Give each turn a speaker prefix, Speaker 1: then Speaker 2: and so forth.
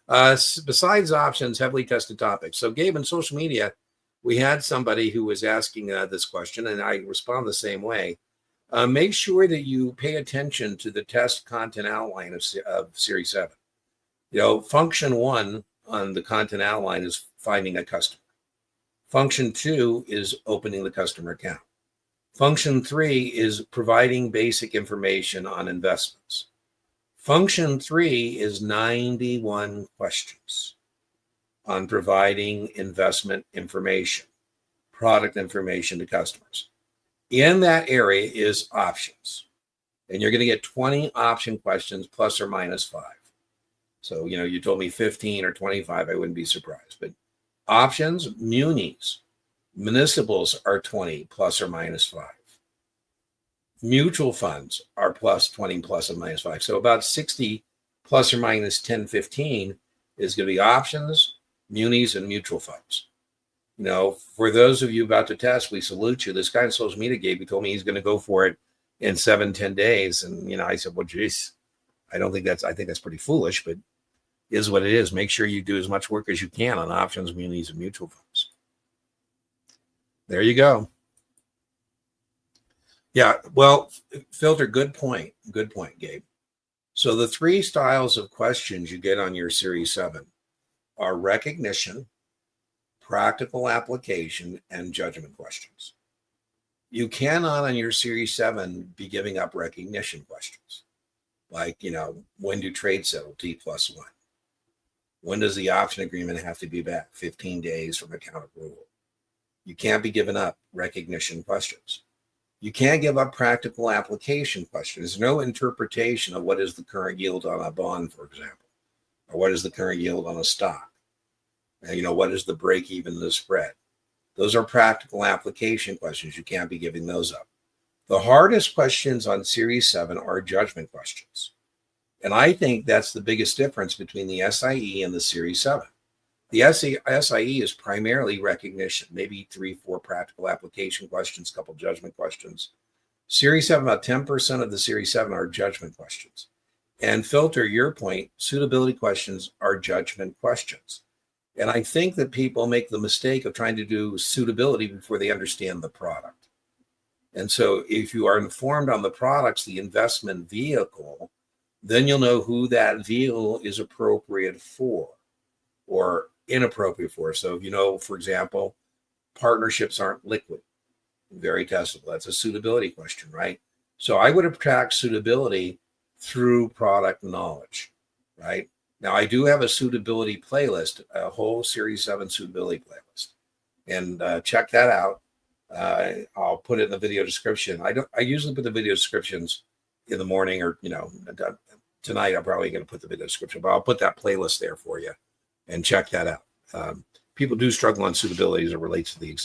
Speaker 1: Besides options, heavily tested topics. So, Gabe, in social media, we had somebody who was asking this question, and I respond the same way. Make sure that you pay attention to the test content outline of Series 7. Function 1 on the content outline is finding a customer. Function 2 is opening the customer account. Function 3 is providing basic information on investments. Function 3 is 91 questions on providing investment information, product information to customers. In that area is options. And you're going to get 20 option questions plus or minus 5. So, you told me 15 or 25, I wouldn't be surprised. But options, munis, municipals are 20 plus or minus 5. Mutual funds are plus 20 plus or minus 5. So about 60 plus or minus 10, 15 is going to be options, munis, and mutual funds. For those of you about to test, we salute you. This guy in social media, Gabe, he told me he's going to go for it in 7-10 days. And, I said, well, geez, I think that's pretty foolish, but is what it is. Make sure you do as much work as you can on options, munis, and mutual funds. There you go. Yeah, well, Filter, good point. Good point, Gabe. So the 3 styles of questions you get on your Series 7 are recognition, practical application, and judgment questions. You cannot on your Series 7 be giving up recognition questions. Like, when do trades settle? T+1. When does the option agreement have to be back? 15 days from account approval. You can't be giving up recognition questions. You can't give up practical application questions. There's no interpretation of what is the current yield on a bond, for example, or what is the current yield on a stock. And, what is the break even of the spread? Those are practical application questions. You can't be giving those up. The hardest questions on Series 7 are judgment questions. And I think that's the biggest difference between the SIE and the Series 7. The SIE is primarily recognition, maybe 3-4 practical application questions, a couple judgment questions. Series 7, about 10% of the Series 7 are judgment questions. And Filter, your point, suitability questions are judgment questions. And I think that people make the mistake of trying to do suitability before they understand the product. And so if you are informed on the products, the investment vehicle, then you'll know who that vehicle is appropriate for or inappropriate for. So, for example, partnerships aren't liquid, very testable. That's a suitability question, right? So I would attract suitability through product knowledge, right? Now, I do have a suitability playlist, a whole Series 7 suitability playlist, and check that out. I'll put it in the video description. I usually put the video descriptions in the morning, or tonight I'm probably going to put the video description, but I'll put that playlist there for you and check that out. People do struggle on suitability as it relates to the exam.